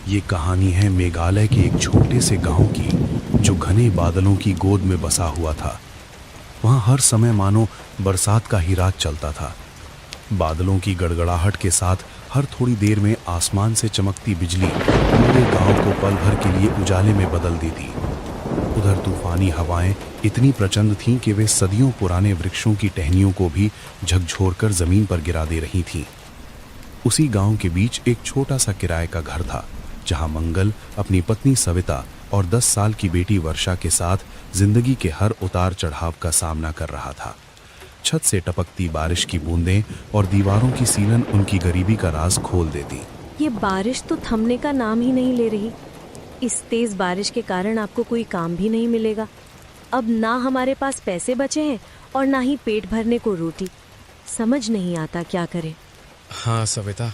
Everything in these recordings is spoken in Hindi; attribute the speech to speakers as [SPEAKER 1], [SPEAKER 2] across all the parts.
[SPEAKER 1] ये कहानी है मेघालय के एक छोटे से गांव की, जो घने बादलों की गोद में बसा हुआ था। वहाँ हर समय मानो बरसात का ही राज चलता था। बादलों की गड़गड़ाहट के साथ हर थोड़ी देर में आसमान से चमकती बिजली पूरे गांव को पल भर के लिए उजाले में बदल देती। उधर तूफानी हवाएं इतनी प्रचंड थीं कि वे सदियों पुराने वृक्षों की टहनियों को भी झकझोरकर जमीन पर गिरा दे रही थीं। उसी गांव के बीच एक छोटा सा किराए का घर था, जहां मंगल अपनी पत्नी सविता और 10 साल की बेटी वर्षा के साथ जिंदगी के हर उतार चढ़ाव का सामना कर रहा था। छत से टपकती बारिश की बूंदें और दीवारों की सीलन उनकी गरीबी का राज खोल देती।
[SPEAKER 2] ये बारिश तो थमने का नाम ही नहीं ले रही। इस तेज बारिश के कारण आपको कोई काम भी नहीं मिलेगा। अब ना हमारे पास पैसे बचे हैं और ना ही पेट भरने को रोटी। समझ नहीं आता क्या करें।
[SPEAKER 3] हाँ सविता,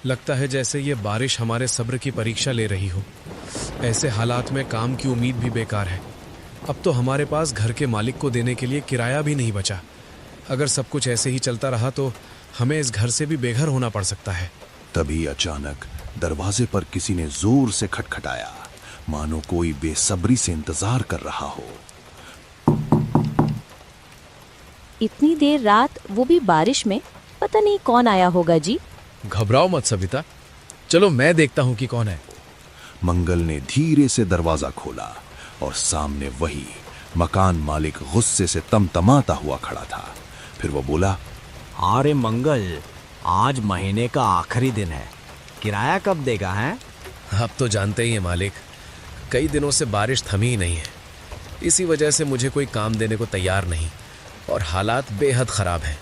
[SPEAKER 3] लगता है जैसे ये बारिश हमारे सब्र की परीक्षा ले रही हो। ऐसे हालात में काम की उम्मीद भी बेकार है। अब तो हमारे पास घर के मालिक को देने के लिए किराया भी नहीं बचा। अगर सब कुछ ऐसे ही चलता रहा तो हमें इस घर से भी बेघर होना पड़ सकता है।
[SPEAKER 1] तभी अचानक दरवाजे पर किसी ने जोर से खटखटाया, मानो कोई बेसब्री से इंतजार कर रहा हो।
[SPEAKER 2] इतनी देर रात, वो भी बारिश में, पता नहीं कौन आया होगा जी।
[SPEAKER 3] घबराओ मत सविता, चलो मैं देखता हूँ कि कौन है।
[SPEAKER 1] मंगल ने धीरे से दरवाजा खोला और सामने वही मकान मालिक गुस्से से तमतमाता हुआ खड़ा था। फिर वो बोला,
[SPEAKER 4] अरे मंगल, आज महीने का आखिरी दिन है, किराया कब देगा है?
[SPEAKER 3] अब तो जानते ही हैं मालिक, कई दिनों से बारिश थमी ही नहीं है। इसी वजह से मुझे कोई काम देने को तैयार नहीं और हालात बेहद खराब हैं।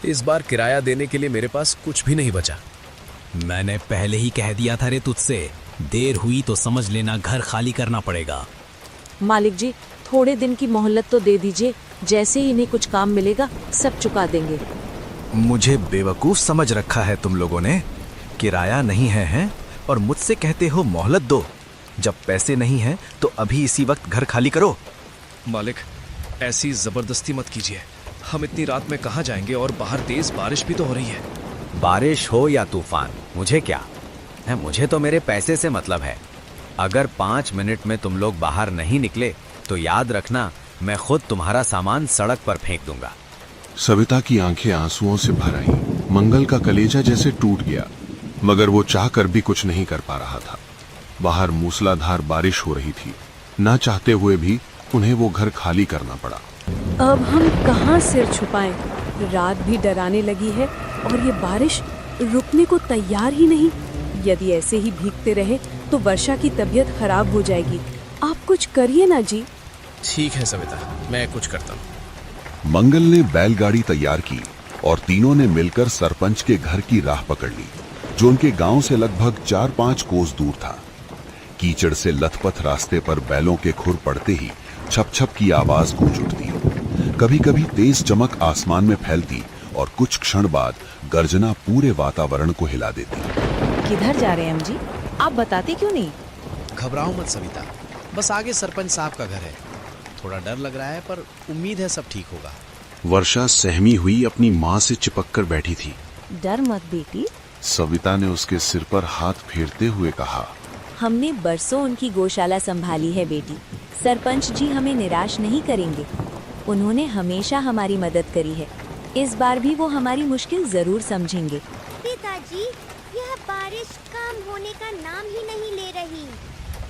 [SPEAKER 3] इस बार किराया देने के लिए मेरे पास कुछ भी नहीं बचा।
[SPEAKER 4] मैंने पहले ही कह दिया था रे तुझसे, देर हुई तो समझ लेना घर खाली करना पड़ेगा।
[SPEAKER 2] मालिक जी, थोड़े दिन की मोहलत तो दे दीजिए। जैसे ही इन्हें कुछ काम मिलेगा सब चुका देंगे।
[SPEAKER 4] मुझे बेवकूफ समझ रखा है तुम लोगों ने। किराया नहीं है, हैं? और मुझसे कहते हो मोहलत दो। जब पैसे नहीं हैं तो अभी इसी वक्त घर खाली करो।
[SPEAKER 3] मालिक, ऐसी जबरदस्ती मत कीजिए। हम इतनी रात में कहाँ जाएंगे और बाहर तेज बारिश भी तो हो रही है।
[SPEAKER 4] बारिश हो या तूफान, मुझे क्या है? मुझे तो मेरे पैसे से मतलब है। अगर 5 मिनट में तुम लोग बाहर नहीं निकले तो याद रखना, मैं खुद तुम्हारा सामान सड़क पर फेंक दूंगा।
[SPEAKER 5] सविता की आंखें आंसुओं से भर आईं। मंगल का कलेजा जैसे टूट गया, मगर वो चाहकर भी कुछ नहीं कर पा रहा था। बाहर मूसलाधार बारिश हो रही थी। ना चाहते हुए भी उन्हें वो घर खाली करना पड़ा।
[SPEAKER 2] अब हम कहाँ सिर छुपाएं? रात भी डराने लगी है और ये बारिश रुकने को तैयार ही नहीं। यदि ऐसे ही भीगते रहे तो वर्षा की तबीयत खराब हो जाएगी। आप कुछ करिए ना जी।
[SPEAKER 3] ठीक है सविता, मैं कुछ करता हूँ।
[SPEAKER 5] मंगल ने बैलगाड़ी तैयार की और तीनों ने मिलकर सरपंच के घर की राह पकड़ ली, जो उनके गांव से लगभग 4-5 कोस दूर था। कीचड़ से लथपथ रास्ते पर बैलों के खुर पड़ते ही छप छप की आवाज गूंज उठती। कभी कभी तेज चमक आसमान में फैलती और कुछ क्षण बाद गर्जना पूरे वातावरण को हिला देती।
[SPEAKER 2] किधर जा रहे हैं हम जी? आप बताते क्यों नहीं?
[SPEAKER 3] घबराओ मत सविता, बस आगे सरपंच साहब का घर है। थोड़ा डर लग रहा है पर उम्मीद है सब ठीक होगा।
[SPEAKER 5] वर्षा सहमी हुई अपनी माँ से चिपक कर बैठी थी।
[SPEAKER 2] डर मत बेटी,
[SPEAKER 5] सविता ने उसके सिर पर हाथ फेरते हुए कहा,
[SPEAKER 6] हमने बरसों उनकी गौशाला संभाली है बेटी। सरपंच जी हमें निराश नहीं करेंगे। उन्होंने हमेशा हमारी मदद करी है। इस बार भी वो हमारी मुश्किल जरूर समझेंगे।
[SPEAKER 7] पिताजी, यह बारिश कम होने का नाम ही नहीं ले रही।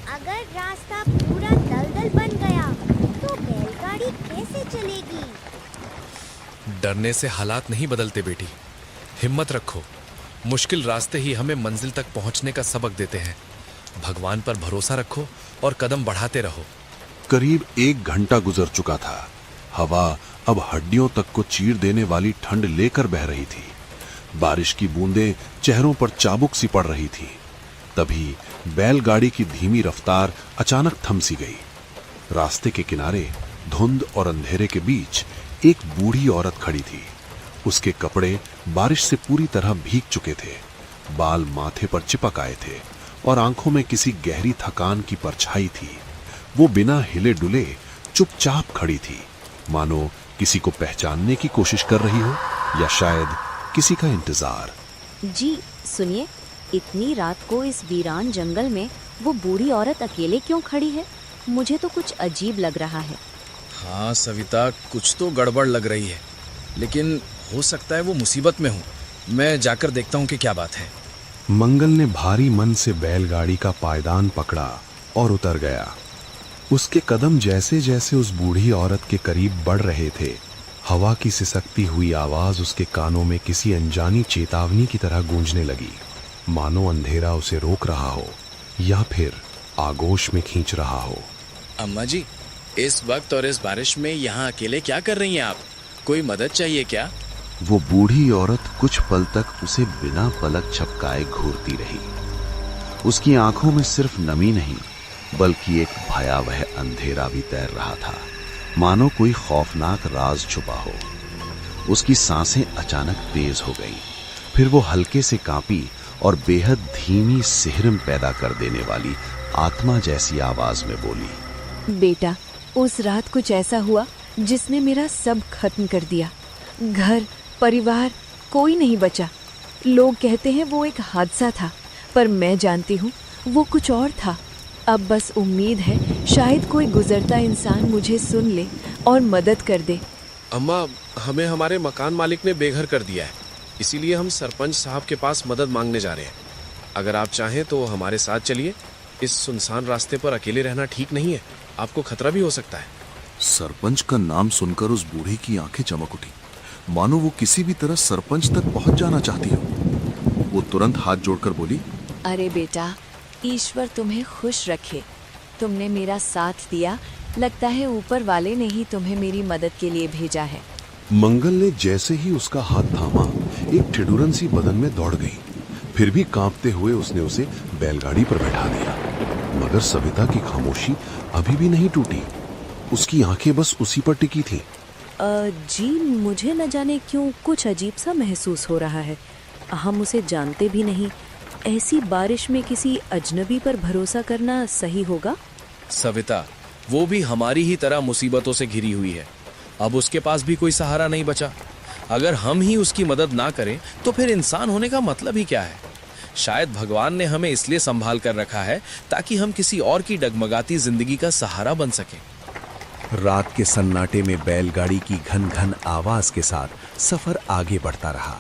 [SPEAKER 7] अगर रास्ता पूरा दलदल बन गया तो बैलगाड़ी कैसे चलेगी?
[SPEAKER 3] डरने से हालात नहीं बदलते बेटी, हिम्मत रखो। मुश्किल रास्ते ही हमें मंजिल तक पहुंचने का सबक देते हैं। भगवान पर भरोसा रखो और कदम बढ़ाते रहो।
[SPEAKER 5] करीब 1 घंटा गुजर चुका था। हवा अब हड्डियों तक को चीर देने वाली ठंड लेकर बह रही थी। बारिश की बूंदें चेहरों पर चाबुक सी पड़ रही थी। तभी बैलगाड़ी की धीमी रफ्तार अचानक थम सी गई। रास्ते के किनारे धुंध और अंधेरे के बीच एक बूढ़ी औरत खड़ी थी। उसके कपड़े बारिश से पूरी तरह भीग चुके थे। बाल माथे पर चिपक आए थे और आंखों में किसी गहरी थकान की परछाई थी। वो बिना हिले डुले चुपचाप खड़ी थी, मानो किसी को पहचानने की कोशिश कर रही हो या शायद किसी का इंतजार।
[SPEAKER 6] जी सुनिए, इतनी रात को इस वीरान जंगल में वो बूढ़ी औरत अकेले क्यों खड़ी है? मुझे तो कुछ अजीब लग रहा है।
[SPEAKER 3] हाँ सविता, कुछ तो गड़बड़ लग रही है, लेकिन हो सकता है वो मुसीबत में हो। मैं जाकर देखता हूँ कि क्या बात है।
[SPEAKER 1] मंगल ने भारी मन से बैलगाड़ी का पायदान पकड़ा और उतर गया। उसके कदम जैसे जैसे उस बूढ़ी औरत के करीब बढ़ रहे थे, हवा की सिसकती हुई आवाज उसके कानों में किसी अनजानी चेतावनी की तरह गूंजने लगी, मानो अंधेरा उसे रोक रहा हो या फिर आगोश में खींच रहा हो।
[SPEAKER 3] अम्मा जी, इस वक्त और इस बारिश में यहाँ अकेले क्या कर रही हैं आप? कोई मदद चाहिए क्या?
[SPEAKER 5] वो बूढ़ी औरत कुछ पल तक उसे बिना पलक झपकाए घूरती रही। उसकी आंखों में सिर्फ नमी नहीं, बल्कि एक भयावह अंधेरा भी तैर रहा था, मानो कोई खौफनाक राज छुपा हो। उसकी सांसें अचानक तेज हो गईं, फिर वो हल्के से कांपी और बेहद धीमी सिहरन पैदा कर देने वाली आत्मा जैसी आवाज में बोली,
[SPEAKER 2] बेटा, उस रात कुछ ऐसा हुआ जिसने मेरा सब खत्म कर दिया। घर, परिवार, कोई नहीं बचा। लोग कहते हैं वो एक हादसा था, पर मैं जानती हूँ वो कुछ और था। अब बस उम्मीद है शायद कोई गुजरता इंसान मुझे सुन ले और मदद कर दे।
[SPEAKER 3] अम्मा, हमें हमारे मकान मालिक ने बेघर कर दिया है, इसीलिए हम सरपंच साहब के पास मदद मांगने जा रहे हैं। अगर आप चाहें तो हमारे साथ चलिए। इस सुनसान रास्ते पर अकेले रहना ठीक नहीं है, आपको खतरा भी हो सकता है।
[SPEAKER 5] सरपंच का नाम सुनकर उस बूढ़ी की आंखें चमक उठी, मानो वो किसी भी तरह सरपंच तक पहुंच जाना चाहती हो। वो तुरंत हाथ जोड़कर बोली,
[SPEAKER 6] अरे बेटा, ईश्वर तुम्हें खुश रखे। तुमने मेरा साथ दिया। लगता है ऊपर वाले ने ही तुम्हें मेरी मदद के लिए भेजा है।
[SPEAKER 5] मंगल ने जैसे ही उसका हाथ थामा, एक ठिठुरन सी बदन में दौड़ गई। फिर भी कांपते हुए उसने उसे बैलगाड़ी पर बैठा दिया। मगर सविता की खामोशी अभी भी नहीं टूटी। उसकी आंखें बस उसी पर टिकी थी।
[SPEAKER 2] जी, मुझे न जाने क्यों कुछ अजीब सा महसूस हो रहा है। हम उसे जानते भी नहीं। ऐसी बारिश में किसी अजनबी पर भरोसा करना सही होगा?
[SPEAKER 3] सविता, वो भी हमारी ही तरह मुसीबतों से घिरी हुई है। अब उसके पास भी कोई सहारा नहीं बचा। अगर हम ही उसकी मदद ना करें तो फिर इंसान होने का मतलब ही क्या है? शायद भगवान ने हमें इसलिए संभाल कर रखा है ताकि हम किसी और की डगमगाती जिंदगी का सहारा बन सकें।
[SPEAKER 1] रात के सन्नाटे में बैलगाड़ी की घन घन आवाज के साथ सफर आगे बढ़ता रहा।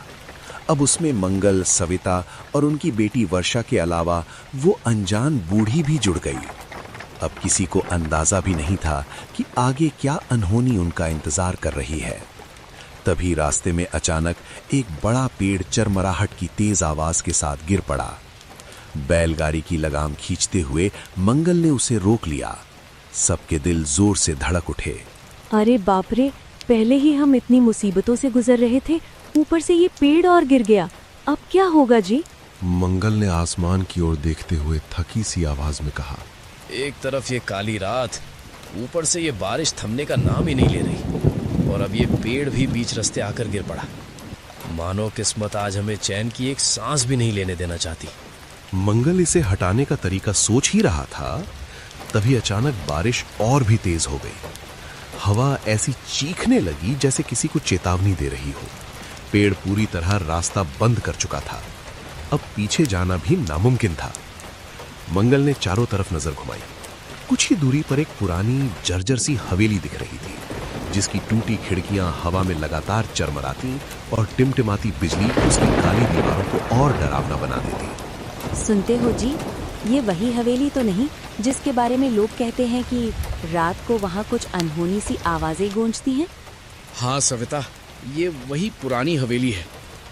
[SPEAKER 1] अब उसमें मंगल, सविता और उनकी बेटी वर्षा के अलावा वो अनजान बूढ़ी भी जुड़ गई। अब किसी को अंदाजा भी नहीं था कि आगे क्या अनहोनी उनका इंतजार कर रही है। तभी रास्ते में अचानक एक बड़ा पेड़ चरमराहट की तेज आवाज के साथ गिर पड़ा। बैलगाड़ी की लगाम खींचते हुए मंगल ने उसे रोक लिया। सबके दिल जोर से धड़क उठे।
[SPEAKER 2] अरे बाप रे, पहले ही हम इतनी मुसीबतों से गुजर रहे थे, ऊपर से ये पेड़ और गिर गया। अब क्या होगा जी?
[SPEAKER 5] मंगल ने आसमान की ओर देखते हुए थकी सी आवाज में कहा,
[SPEAKER 3] एक तरफ ये काली रात, ऊपर से ये बारिश थमने का नाम ही नहीं ले रही, और अब ये पेड़ भी बीच रास्ते आकर गिर पड़ा। मानो किस्मत आज हमें चैन की एक सांस भी नहीं लेने देना चाहती।
[SPEAKER 1] मंगल इसे हटाने का तरीका सोच ही रहा था, तभी अचानक बारिश और भी तेज हो गई। हवा ऐसी चीखने लगी जैसे किसी को चेतावनी दे रही हो। पेड़ पूरी तरह रास्ता बंद कर चुका था। अब पीछे जाना भी नामुमकिन था। मंगल ने चारों तरफ नजर घुमाई। कुछ ही दूरी पर एक पुरानी जर्जर सी हवेली दिख रही थी, जिसकी टूटी खिड़कियां हवा में लगातार चरमराती और टिमटिमाती बिजली उसकी काली दीवारों को और डरावना बना देती।
[SPEAKER 6] सुनते हो जी, ये वही हवेली तो नहीं जिसके बारे में लोग कहते हैं कि रात को वहाँ कुछ अनहोनी सी आवाजें गूंजती हैं?
[SPEAKER 3] हाँ सविता, ये वही पुरानी हवेली है।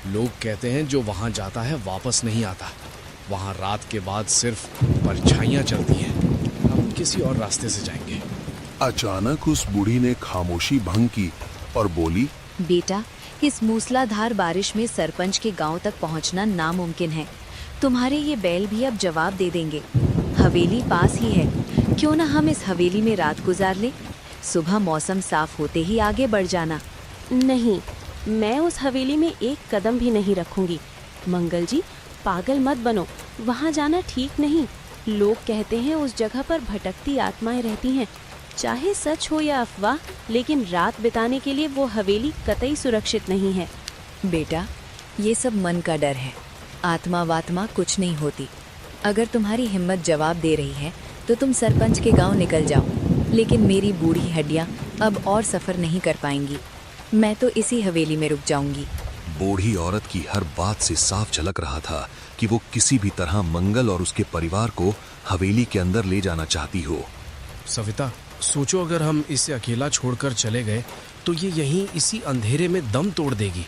[SPEAKER 3] लोग कहते हैं जो वहाँ जाता है वापस नहीं आता। वहाँ रात के बाद सिर्फ परछाइयाँ चलती हैं। हम किसी और रास्ते से जाएंगे।
[SPEAKER 5] अचानक उस बूढ़ी ने खामोशी भंग की और बोली,
[SPEAKER 6] बेटा, इस मूसलाधार बारिश में सरपंच के गांव तक पहुंचना नामुमकिन है। तुम्हारे ये बैल भी अब जवाब दे देंगे। हवेली पास ही है, क्यों ना हम इस हवेली में रात गुजार ले। सुबह मौसम साफ होते ही आगे बढ़ जाना।
[SPEAKER 2] नहीं, मैं उस हवेली में एक कदम भी नहीं रखूंगी। मंगल जी, पागल मत बनो, वहाँ जाना ठीक नहीं। लोग कहते हैं उस जगह पर भटकती आत्माएं रहती हैं। चाहे सच हो या अफवाह, लेकिन रात बिताने के लिए वो हवेली कतई सुरक्षित नहीं है।
[SPEAKER 6] बेटा, ये सब मन का डर है। आत्मा वात्मा कुछ नहीं होती। अगर तुम्हारी हिम्मत जवाब दे रही है तो तुम सरपंच के गांव निकल जाओ, लेकिन मेरी बूढ़ी हड्डियां अब और सफ़र नहीं कर पाएंगी। मैं तो इसी हवेली में रुक जाऊंगी।
[SPEAKER 5] बूढ़ी औरत की हर बात से साफ झलक रहा था कि वो किसी भी तरह मंगल और उसके परिवार को हवेली के अंदर ले जाना चाहती हो।
[SPEAKER 3] सविता, सोचो अगर हम इसे अकेला छोड़कर चले गए तो ये यहीं इसी अंधेरे में दम तोड़ देगी।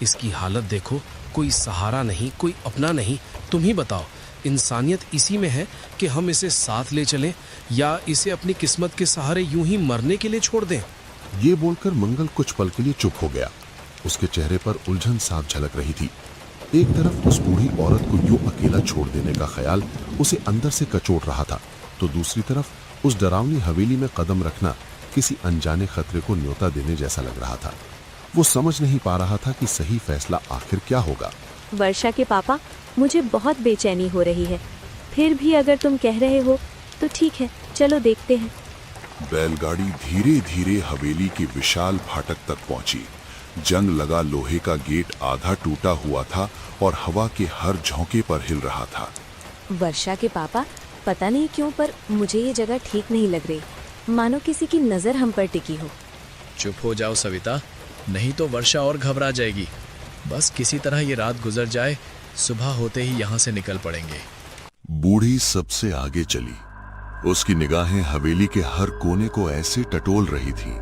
[SPEAKER 3] इसकी हालत देखो, कोई सहारा नहीं, कोई अपना नहीं। तुम ही बताओ, इंसानियत इसी में है कि हम इसे साथ ले चलें या इसे अपनी किस्मत के सहारे यूं ही मरने के लिए छोड़ दें।
[SPEAKER 5] ये बोलकर मंगल कुछ पल के लिए चुप हो गया। उसके चेहरे पर उलझन साफ झलक रही थी। एक तरफ उस बूढ़ी औरत को यूं अकेला छोड़ देने का ख्याल उसे अंदर से कचोट रहा था, तो दूसरी तरफ उस डरावनी हवेली में कदम रखना किसी अनजाने खतरे को न्योता देने जैसा लग रहा था। वो समझ नहीं पा रहा था कि सही फैसला आखिर क्या होगा।
[SPEAKER 2] वर्षा के पापा, मुझे बहुत बेचैनी हो रही है। फिर भी अगर तुम कह रहे हो तो ठीक है, चलो देखते हैं।
[SPEAKER 5] बैलगाड़ी धीरे धीरे हवेली के विशाल फाटक तक पहुंची। जंग लगा लोहे का गेट आधा टूटा हुआ था और हवा के हर झोंके पर हिल रहा था।
[SPEAKER 2] वर्षा के पापा, पता नहीं क्यों पर मुझे ये जगह ठीक नहीं लग रही, मानो किसी की नजर हम पर टिकी हो।
[SPEAKER 3] चुप हो जाओ सविता, नहीं तो वर्षा और घबरा जाएगी। बस किसी तरह ये रात गुजर जाए, सुबह होते ही यहाँ से निकल पड़ेंगे।
[SPEAKER 5] बूढ़ी सबसे आगे चली। उसकी निगाहें हवेली के हर कोने को ऐसे टटोल रही थी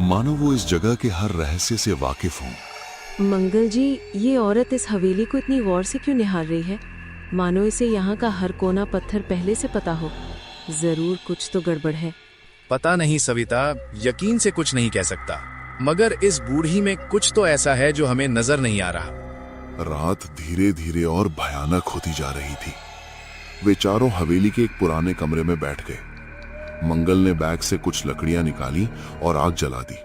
[SPEAKER 5] मानो वो इस जगह के हर रहस्य से वाकिफ हों।
[SPEAKER 2] मंगल जी, ये औरत इस हवेली को इतनी गौर से क्यों निहार रही है? मानो इसे यहाँ का हर कोना पत्थर पहले से पता हो। जरूर कुछ तो गड़बड़ है।
[SPEAKER 8] पता नहीं सविता, यकीन से कुछ नहीं कह सकता, मगर इस बूढ़ी में कुछ तो ऐसा है जो हमें नजर नहीं आ रहा।
[SPEAKER 5] रात धीरे धीरे और भयानक होती जा रही थी। वे चारों हवेली के एक पुराने कमरे में बैठ गए। मंगल ने बैग से कुछ लकड़ियां निकाली और आग जला दी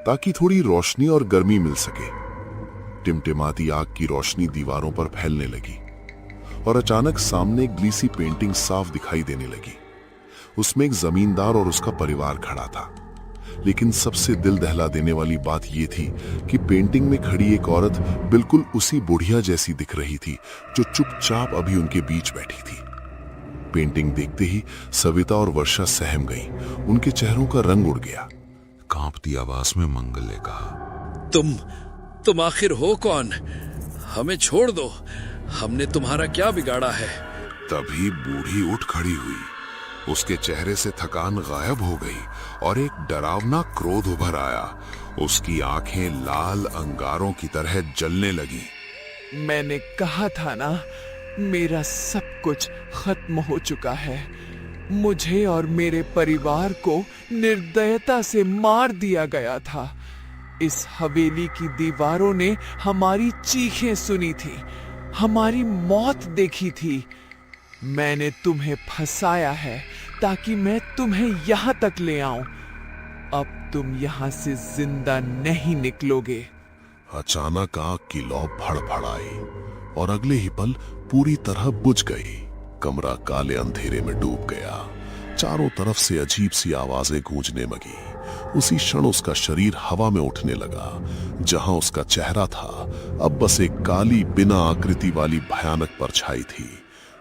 [SPEAKER 5] ताकि थोड़ी रोशनी और गर्मी मिल सके। टिमटिमाती आग की रोशनी दीवारों पर फैलने लगी और अचानक सामने एक ग्लीसी पेंटिंग साफ दिखाई देने लगी। उसमें एक जमींदार और उसका परिवार खड़ा था, लेकिन सबसे दिल दहला देने वाली बात यह थी कि पेंटिंग में खड़ी एक औरत बिल्कुल उसी बुढ़िया जैसी दिख रही थी जो चुपचाप अभी उनके बीच बैठी थी। पेंटिंग देखते ही सविता और वर्षा सहम गई। उनके चेहरों का रंग उड़ गया। कांपती आवाज में मंगल ने कहा,
[SPEAKER 3] तुम आखिर हो कौन? हमें छोड़ दो, हमने तुम्हारा क्या बिगाड़ा है?
[SPEAKER 5] तभी बूढ़ी उठ खड़ी हुई। उसके चेहरे से थकान गायब हो गई और एक डरावना क्रोध उभर आया। उसकी आंखें लाल अंगारों की तरह जलने लगी।
[SPEAKER 9] मैंने कहा था ना, मेरा सब कुछ खत्म हो चुका है। मुझे और मेरे परिवार को निर्दयता से मार दिया गया था। इस हवेली की दीवारों ने हमारी चीखें सुनी थी, हमारी मौत देखी थी। मैंने तुम्हें फंसाया है ताकि मैं तुम्हें यहां तक ले आऊं। अब तुम यहां से जिंदा नहीं निकलोगे।
[SPEAKER 5] अचानक आग की लौ फड़फड़ाई और अगले ही पल पूरी तरह बुझ गई। कमरा काले अंधेरे में डूब गया। चारों तरफ से अजीब सी आवाजें गूंजने लगी। उसी क्षण उसका शरीर हवा में उठने लगा। जहां उसका चेहरा था, अब बस एक काली बिना आकृति वाली भयानक परछाई थी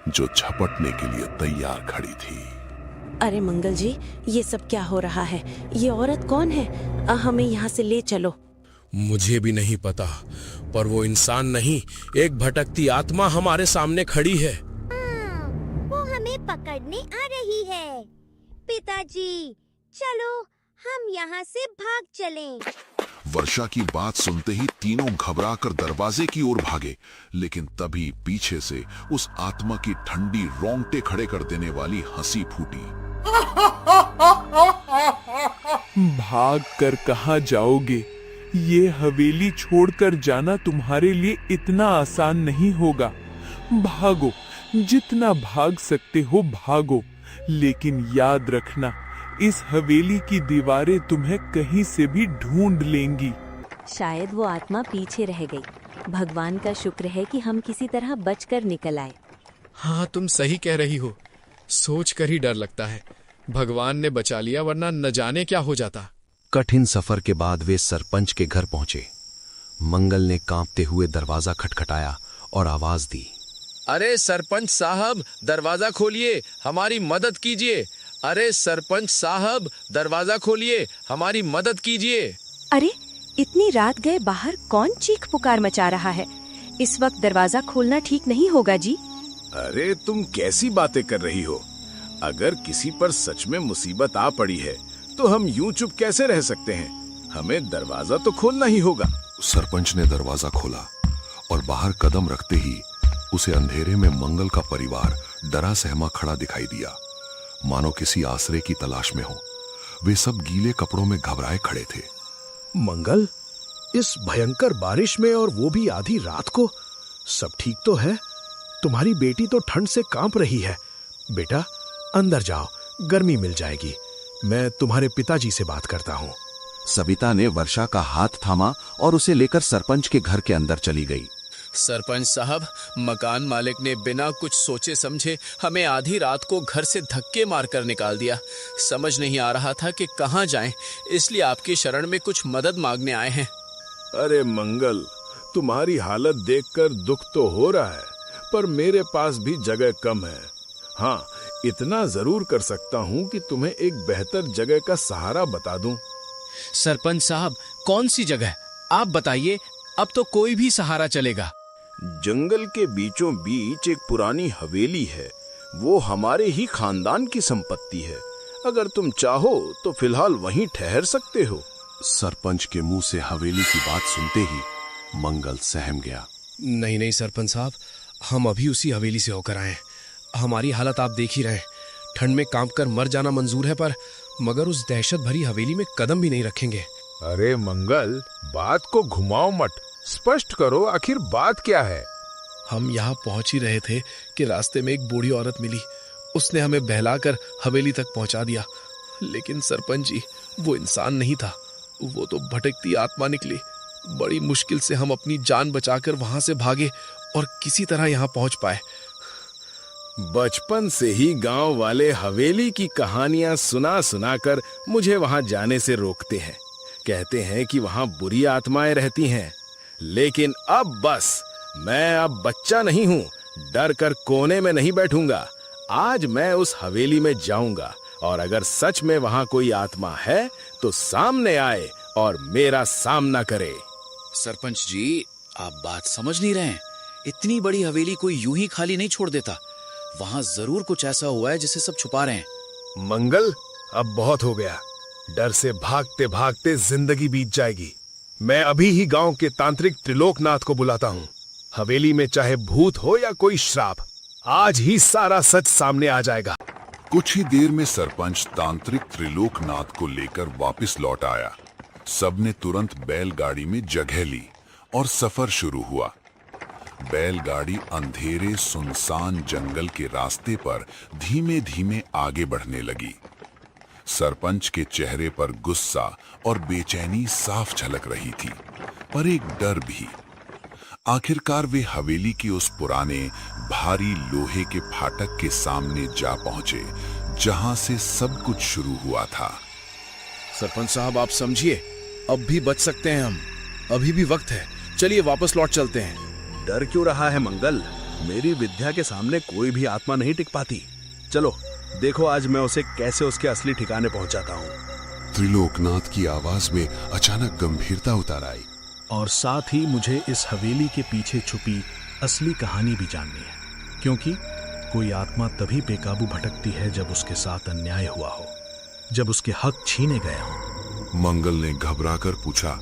[SPEAKER 5] जो झपटने के लिए तैयार खड़ी थी।
[SPEAKER 10] अरे मंगल जी, ये सब क्या हो रहा है? ये औरत कौन है? हमें यहाँ से ले चलो।
[SPEAKER 3] मुझे भी नहीं पता, पर वो इंसान नहीं, एक भटकती आत्मा हमारे सामने खड़ी है।
[SPEAKER 7] वो हमें पकड़ने आ रही है। पिताजी, चलो हम यहाँ से भाग चलें।
[SPEAKER 5] वर्षा की बात सुनते ही तीनों घबराकर दरवाजे की ओर भागे, लेकिन तभी पीछे से उस आत्मा की ठंडी रोंगटे खड़े कर देने वाली हंसी फूटी।
[SPEAKER 9] भाग कर कहाँ जाओगे? ये हवेली छोड़कर जाना तुम्हारे लिए इतना आसान नहीं होगा। भागो, जितना भाग सकते हो भागो, लेकिन याद रखना, इस हवेली की दीवारें तुम्हें कहीं से भी ढूंढ लेंगी।
[SPEAKER 6] शायद वो आत्मा पीछे रह गई। भगवान का शुक्र है कि हम किसी तरह बचकर निकल आए।
[SPEAKER 3] हाँ, तुम सही कह रही हो। सोच कर ही डर लगता है। भगवान ने बचा लिया, वरना न जाने क्या हो जाता।
[SPEAKER 1] कठिन सफर के बाद वे सरपंच के घर पहुंचे। मंगल ने कांपते हुए दरवाजा खटखटाया और आवाज दी।
[SPEAKER 3] अरे सरपंच साहब, दरवाजा खोलिए, हमारी मदद कीजिए। अरे सरपंच साहब, दरवाजा खोलिए, हमारी मदद कीजिए।
[SPEAKER 6] अरे इतनी रात गए बाहर कौन चीख पुकार मचा रहा है? इस वक्त दरवाजा खोलना ठीक नहीं होगा जी।
[SPEAKER 8] अरे तुम कैसी बातें कर रही हो? अगर किसी पर सच में मुसीबत आ पड़ी है तो हम यूं चुप कैसे रह सकते हैं? हमें दरवाजा तो खोलना ही होगा।
[SPEAKER 5] सरपंच ने दरवाजा खोला और बाहर कदम रखते ही उसे अंधेरे में मंगल का परिवार डरा सहमा खड़ा दिखाई दिया, मानो किसी आसरे की तलाश में हो। वे सब गीले कपड़ों में घबराए खड़े थे।
[SPEAKER 1] मंगल, इस भयंकर बारिश में और वो भी आधी रात को, सब ठीक तो है? तुम्हारी बेटी तो ठंड से कांप रही है। बेटा अंदर जाओ, गर्मी मिल जाएगी। मैं तुम्हारे पिताजी से बात करता हूँ।
[SPEAKER 11] सविता ने वर्षा का हाथ थामा और उसे लेकर सरपंच के घर के अंदर चली गई।
[SPEAKER 3] सरपंच साहब, मकान मालिक ने बिना कुछ सोचे समझे हमें आधी रात को घर से धक्के मारकर निकाल दिया। समझ नहीं आ रहा था कि कहाँ जाएं, इसलिए आपकी शरण में कुछ मदद मांगने आए हैं।
[SPEAKER 12] अरे मंगल, तुम्हारी हालत देखकर दुख तो हो रहा है, पर मेरे पास भी जगह कम है। हाँ, इतना जरूर कर सकता हूँ कि तुम्हें एक बेहतर जगह का सहारा बता दूं।
[SPEAKER 3] सरपंच साहब, कौन सी जगह आप बताइए, अब तो कोई भी सहारा चलेगा।
[SPEAKER 12] जंगल के बीचों बीच एक पुरानी हवेली है, वो हमारे ही खानदान की संपत्ति है। अगर तुम चाहो तो फिलहाल वहीं ठहर सकते हो।
[SPEAKER 5] सरपंच के मुंह से हवेली की बात सुनते ही मंगल सहम गया।
[SPEAKER 3] नहीं नहीं सरपंच साहब, हम अभी उसी हवेली से होकर आए। हमारी हालत आप देख ही रहे हैं। ठंड में कांप कर मर जाना मंजूर है, पर मगर उस दहशत भरी हवेली में कदम भी नहीं रखेंगे।
[SPEAKER 12] अरे मंगल, बात को घुमाओ मत, स्पष्ट करो आखिर बात क्या है।
[SPEAKER 3] हम यहाँ पहुंच ही रहे थे कि रास्ते में एक बूढ़ी औरत मिली। उसने हमें बहलाकर हवेली तक पहुंचा दिया। लेकिन सरपंच जी, वो इंसान नहीं था, वो तो भटकती आत्मा निकली। बड़ी मुश्किल से हम अपनी जान बचाकर वहां से भागे और किसी तरह यहाँ पहुंच पाए।
[SPEAKER 12] बचपन से ही गांव वाले हवेली की कहानियां सुना सुनाकर मुझे वहां जाने से रोकते हैं। कहते हैं कि वहां बुरी आत्माएं रहती हैं। लेकिन अब बस, मैं अब बच्चा नहीं हूं, डर कर कोने में नहीं बैठूंगा। आज मैं उस हवेली में जाऊंगा और अगर सच में वहां कोई आत्मा है तो सामने आए और मेरा सामना करे।
[SPEAKER 8] सरपंच जी, आप बात समझ नहीं रहे हैं। इतनी बड़ी हवेली कोई यूं ही खाली नहीं छोड़ देता। वहां जरूर कुछ ऐसा हुआ है जिसे सब छुपा रहे हैं।
[SPEAKER 12] मंगल, अब बहुत हो गया। डर से भागते भागते जिंदगी बीत जाएगी। मैं अभी ही गांव के तांत्रिक त्रिलोकनाथ को बुलाता हूँ। हवेली में चाहे भूत हो या कोई श्राप, आज ही सारा सच सामने आ जाएगा।
[SPEAKER 5] कुछ ही देर में सरपंच तांत्रिक त्रिलोकनाथ को लेकर वापस लौट आया। सबने तुरंत बैलगाड़ी में जगह ली और सफर शुरू हुआ। बैलगाड़ी अंधेरे सुनसान जंगल के रास्ते पर धीमे धीमे आगे बढ़ने लगी। सरपंच के चेहरे पर गुस्सा और बेचैनी साफ झलक रही थी, पर एक डर भी। आखिरकार वे हवेली के उस पुराने भारी लोहे के फाटक के सामने जा पहुंचे, जहां से सब कुछ शुरू हुआ था।
[SPEAKER 3] सरपंच साहब, आप समझिए, अब भी बच सकते हैं हम। अभी भी वक्त है, चलिए वापस लौट चलते हैं।
[SPEAKER 1] डर क्यों रहा है मंगल? मेरी विद्या के सामने कोई भी आत्मा नहीं टिक पाती। चलो देखो आज मैं उसे कैसे उसके असली ठिकाने पहुंचाता हूँ।
[SPEAKER 5] त्रिलोकनाथ की आवाज में अचानक गंभीरता उतर आई।
[SPEAKER 1] और साथ ही मुझे इस हवेली के पीछे छुपी असली कहानी भी जाननी है, क्योंकि कोई आत्मा तभी बेकाबू भटकती है जब उसके साथ अन्याय हुआ हो, जब उसके हक छीने गए हों।
[SPEAKER 5] मंगल ने घबराकर पूछा,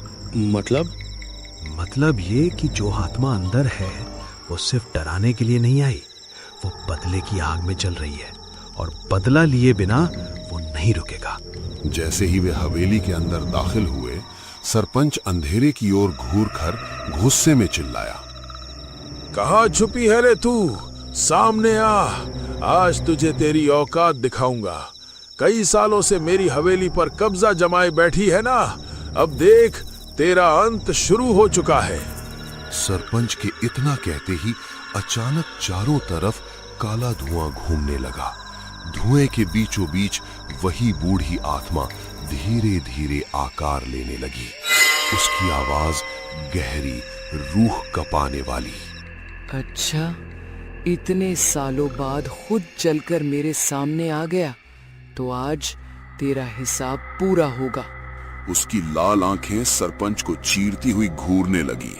[SPEAKER 1] मतलब ये कि जो आत्मा अंदर है वो सिर्फ डराने के लिए नहीं आई, वो बदले की आग में जल रही है और बदला लिए बिना वो नहीं रुकेगा।
[SPEAKER 5] जैसे ही वे हवेली के अंदर दाखिल हुए, सरपंच अंधेरे की ओर घूर कर गुस्से में चिल्लाया,
[SPEAKER 12] कहाँ छुपी है रे तू? सामने आ, आज तुझे तेरी औकात दिखाऊंगा। कई सालों से मेरी हवेली पर कब्जा जमाए बैठी है ना, अब देख तेरा अंत शुरू हो चुका है।
[SPEAKER 5] सरपंच के इतना कहते ही अचानक चारों तरफ काला धुआं घूमने लगा। धुएं के बीचों बीच वही बूढ़ी आत्मा धीरे धीरे आकार लेने लगी। उसकी आवाज गहरी, रूह कपाने वाली।
[SPEAKER 9] अच्छा, इतने सालों बाद खुद चलकर मेरे सामने आ गया तो आज तेरा हिसाब पूरा होगा।
[SPEAKER 5] उसकी लाल आंखें सरपंच को चीरती हुई घूरने लगी।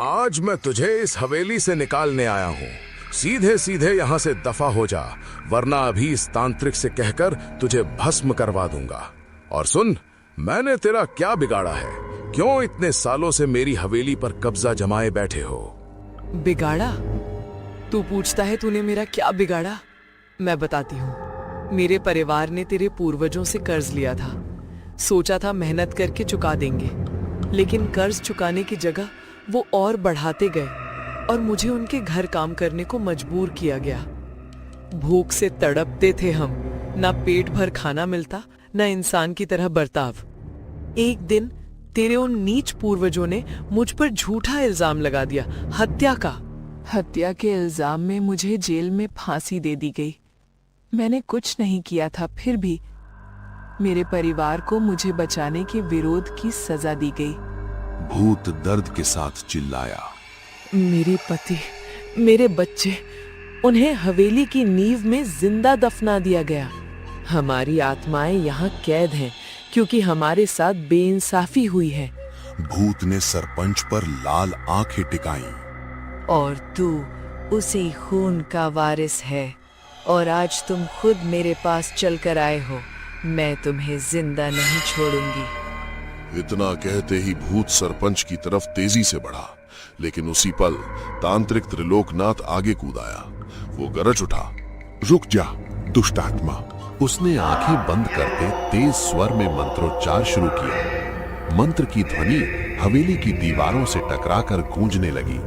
[SPEAKER 8] आज मैं तुझे इस हवेली से निकालने आया हूँ। सीधे सीधे यहाँ से दफा हो जा, वरना अभी इस तांत्रिक से कहकर तुझे भस्म करवा दूंगा। और सुन, मैंने तेरा क्या बिगाड़ा है? क्यों इतने सालों से मेरी हवेली पर कब्जा जमाए बैठे हो?
[SPEAKER 9] बिगाड़ा? तू पूछता है तूने मेरा क्या बिगाड़ा? मैं बताती हूँ। मेरे परिवार ने तेरे पूर्वजों से कर्ज लिया था। सोचा था मेहनत करके चुका देंगे, लेकिन कर्ज चुकाने की जगह वो और बढ़ाते गए और मुझे उनके घर काम करने को मजबूर किया गया। भूख से तड़पते थे हम, ना पेट भर खाना मिलता, ना इंसान की तरह बर्ताव। एक दिन तेरे उन नीच पूर्वजों ने मुझ पर झूठा इल्जाम लगा दिया, हत्या का। हत्या के इल्जाम में मुझे जेल में फांसी दे दी गई। मैंने कुछ नहीं किया था, फिर भी मेरे परिवार को मुझे बचाने के विरोध की सजा दी गई।
[SPEAKER 5] भूत दर्द के साथ चिल्लाया।
[SPEAKER 9] मेरे पति, मेरे बच्चे, उन्हें हवेली की नींव में जिंदा दफना दिया गया। हमारी आत्माएं यहाँ कैद हैं क्योंकि हमारे साथ बेइंसाफी हुई है।
[SPEAKER 5] भूत ने सरपंच पर लाल आंखें टिकाईं।
[SPEAKER 6] और तू उसी खून का वारिस है और आज तुम खुद मेरे पास चल कर आए हो। मैं तुम्हें जिंदा नहीं छोड़ूंगी।
[SPEAKER 5] इतना कहते ही भूत सरपंच की तरफ तेजी से बढ़ा, लेकिन उसी पल तांत्रिक त्रिलोकनाथ आगे कूद आया। वो गरज उठा, रुक जा दुष्ट आत्मा। उसने आंखें बंद करके तेज स्वर में मंत्रोच्चार शुरू किया। मंत्र की ध्वनि हवेली की दीवारों से टकराकर गूंजने लगी।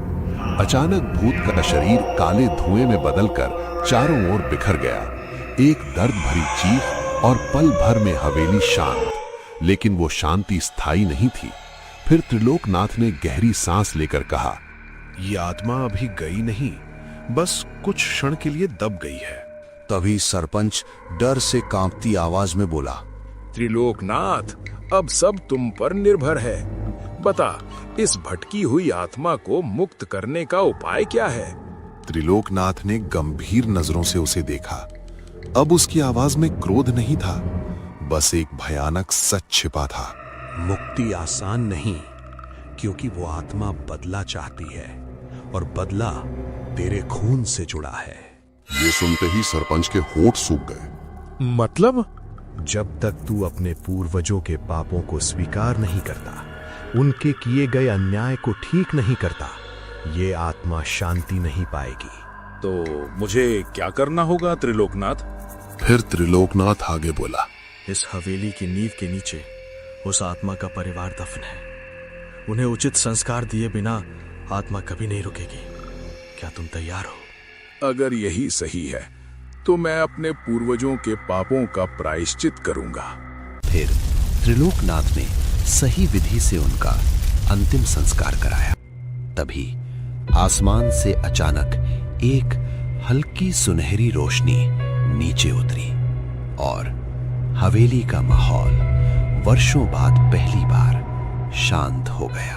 [SPEAKER 5] अचानक भूत का शरीर काले धुएं में बदलकर चारों ओर बिखर गया। एक दर्द भरी चीख और पल भर में हवेली शांत। लेकिन वो शांति स्थायी नहीं थी। फिर त्रिलोकनाथ ने गहरी सांस लेकर कहा,
[SPEAKER 1] ये आत्मा अभी गई नहीं, बस कुछ क्षण के लिए दब गई है।
[SPEAKER 11] तभी सरपंच डर से कांपती आवाज में बोला,
[SPEAKER 8] त्रिलोकनाथ, अब सब तुम पर निर्भर है। बता, इस भटकी हुई आत्मा को मुक्त करने का उपाय क्या है?
[SPEAKER 5] त्रिलोकनाथ ने गंभीर नजरों से उसे देखा। अब उसकी आवाज में क्रोध नहीं था, बस एक भयानक सच छिपा था।
[SPEAKER 1] मुक्ति आसान नहीं, क्योंकि वो आत्मा बदला चाहती है और बदला तेरे खून से जुड़ा है।
[SPEAKER 5] ये सुनते ही सरपंच के होंठ सूख गए।
[SPEAKER 8] मतलब?
[SPEAKER 1] जब तक तू अपने पूर्वजों के पापों को स्वीकार नहीं करता, उनके किए गए अन्याय को ठीक नहीं करता, ये आत्मा शांति नहीं पाएगी।
[SPEAKER 8] तो मुझे क्या करना होगा त्रिलोकनाथ?
[SPEAKER 5] फिर त्रिलोकनाथ आगे बोला,
[SPEAKER 13] इस हवेली की नींव के नीचे उस आत्मा का परिवार दफन है। उन्हें उचित संस्कार दिए बिना आत्मा कभी नहीं रुकेगी। क्या तुम तैयार हो?
[SPEAKER 8] अगर यही सही है तो मैं अपने पूर्वजों के पापों का प्रायश्चित करूंगा।
[SPEAKER 1] फिर त्रिलोकनाथ ने सही विधि से उनका अंतिम संस्कार कराया। तभी आसमान से अचानक एक हल्की सुनहरी रोशनी नीचे उतरी और हवेली का माहौल वर्षों बाद पहली बार शांत हो गया।